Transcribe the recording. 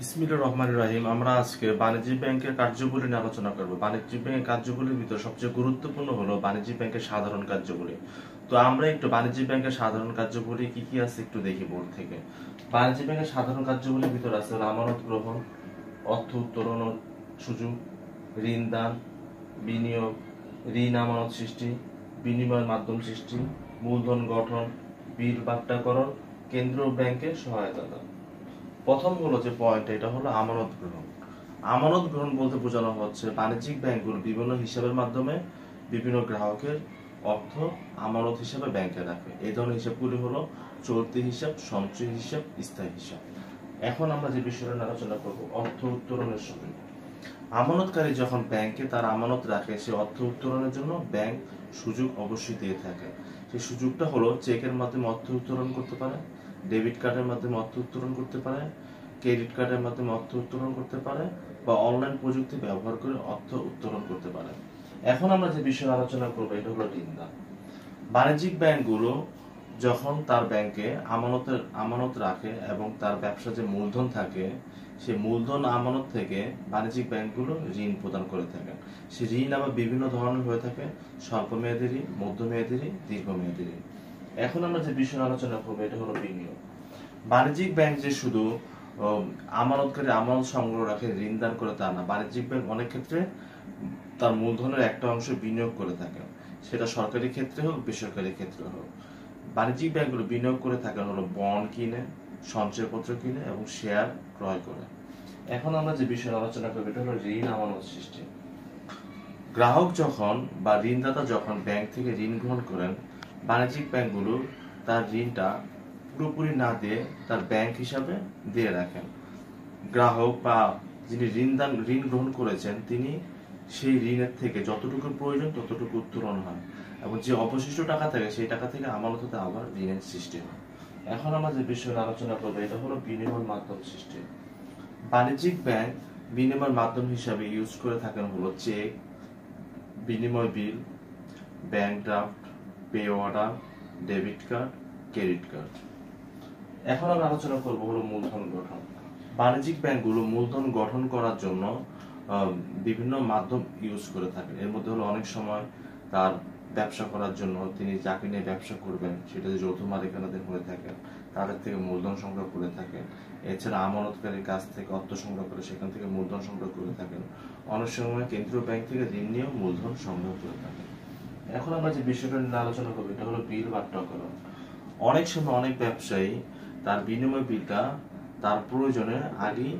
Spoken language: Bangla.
বিসমিল্লাহির রহমানির রহিম। আমরা আজকে বাণিজ্যিক ব্যাংকের কার্যবলী নিয়ে আলোচনা করব। বাণিজ্যিক ব্যাংকের কার্যবলীর ভিতর সবচেয়ে গুরুত্বপূর্ণ হলো বাণিজ্যিক ব্যাংকের সাধারণ কার্যবলী। তো আমরা একটু বাণিজ্যিক ব্যাংকের সাধারণ কার্যবলী কি কি আছে একটু দেখি বোর্ড থেকে। বাণিজ্যিক ব্যাংকের সাধারণ কার্যবলীর ভিতর আছে আমানত গ্রহণ, অর্থ উত্তোলন সুযোগ, ঋণ দান, বিনিয়োগ, ঋণ আমানত সৃষ্টি, বিনিময় মাধ্যম সৃষ্টি, মূলধন গঠন, বিল বাট্টাকরণ, কেন্দ্রীয় ব্যাংকের সহায়তা দান। প্রথম হলো যে পয়েন্ট, এটা হলো আমানত গ্রহণ। আমানত গ্রহণ বলতে বোঝানো হচ্ছে বাণিজ্যিক ব্যাংকগুলো বিভিন্ন হিসাবের মাধ্যমে বিভিন্ন গ্রাহকের অর্থ আমানত হিসাবে ব্যাংকে রাখে। এই ধরনের হিসাবগুলি হলো চলতি হিসাব, সঞ্চয় হিসাব, স্থায়ী হিসাব। এখন আমরা যে বিষয়টা নিয়ে আলোচনা করব, অর্থ উত্তোলনের সুযোগ। আমানতকারী যখন ব্যাংকে তার আমানত রাখে, সে অর্থ উত্তোলনের জন্য ব্যাংক সুযোগ অবশ্যই দিয়ে থাকে। সেই সুযোগটা হলো চেকের মাধ্যমে অর্থ উত্তোলন করতে পারে, ডেবিট কার্ডের মাধ্যমে অর্থ উত্তোলন করতে পারে, ক্রেডিট কার্ডের মাধ্যমে অর্থ উত্তোলন করতে পারে, বা অনলাইন প্রযুক্তি ব্যবহার করে অর্থ উত্তোলন করতে পারে। এখন আমরা যে বিষয়ে আলোচনা করবো এটা হলো ঋণ দান। বাণিজ্যিক ব্যাংকগুলো যখন তার ব্যাংকে আমানত রাখে এবং তার ব্যবসা যে মূলধন থাকে, সেই মূলধন আমানত থেকে বাণিজ্যিক ব্যাংকগুলো ঋণ প্রদান করে থাকে। সেই ঋণ আবার বিভিন্ন ধরনের হয়ে থাকে, স্বল্পমেয়াদী ঋণ, মধ্যমেয়াদী ঋণ, দীর্ঘমেয়াদী ঋণ। এখন আমরা যে বিষয়ে আলোচনা করবো এটা হলো বিনিয়োগ। বাণিজ্যিক ব্যাংক যে শুধু আমানতকারী আমানত সংগ্রহ রাখে, ঋণ দান করে তা না। বাণিজ্যিক ব্যাংক অনেক ক্ষেত্রে তার মূলধনের একটা অংশ বিনিয়োগ করে থাকে, সেটা সরকারি ক্ষেত্রে হোক, বেসরকারি ক্ষেত্রে হোক। বাণিজ্যিক ব্যাংকগুলো বিনিয়োগ করে থাকে হলো বন্ড কিনে, সঞ্চয়পত্র কিনে এবং শেয়ার ক্রয় করে। এখন আমরা যে বিষয়ে আলোচনা করবো এটা হলো ঋণ আমানত সৃষ্টি। গ্রাহক যখন বা ঋণদাতা যখন ব্যাংক থেকে ঋণ গ্রহণ করেন, বাণিজ্যিক ব্যাংকগুলো তার ঋণটা পুরোপুরি না দিয়ে তার ব্যাংক হিসাবে দিয়ে রাখেন। গ্রাহক বা যিনি ঋণ গ্রহণ করেছেন, তিনি সেই ঋণের থেকে যতটুকু প্রয়োজন ততটুকু উত্তোলন হয় এবং যে অবশিষ্ট টাকা থাকে সেই টাকা থেকে আমানত হতে আবার ঋণের সৃষ্টি হয়। এখন আমরা যে বিষয়ে আলোচনা করবো এটা হলো বিনিময় মাধ্যম সৃষ্টি। বাণিজ্যিক ব্যাংক বিনিময় মাধ্যম হিসাবে ইউজ করে থাকেন হলো চেক, বিনিময় bill, bank draft, pay order, debit card, credit card. এখন আমরা আলোচনা করব হলো মূলধন গঠন। বাণিজ্যিক ব্যাংকগুলো মূলধন গঠন করার জন্য বিভিন্ন মাধ্যম ইউজ করে থাকে। এর মধ্যে হলো অনেক সময় তার ব্যবসা করার জন্য তিনি যাকে নিয়ে ব্যবসা করবেন সেটা যে যৌথ মালিকানাধীন হয়ে থাকে, তাদের থেকে মূলধন সংগ্রহ করে থাকেন। এছাড়া আমানতকারীর কাছ থেকে অর্থ সংগ্রহ করে সেখান থেকে মূলধন সংগ্রহ করে থাকেন। অনেক সময় কেন্দ্রীয় ব্যাংক থেকে ঋণ নিয়েও মূলধন সংগ্রহ করে থাকেন। এখন আমরা যে বিষয়টা নিয়ে আলোচনা করবো এটা হলো বিল বাট্টাকরণ। অনেক সময় অনেক ব্যবসায়ী তার বিনিময় বিলটা তার প্রয়োজনে আগেই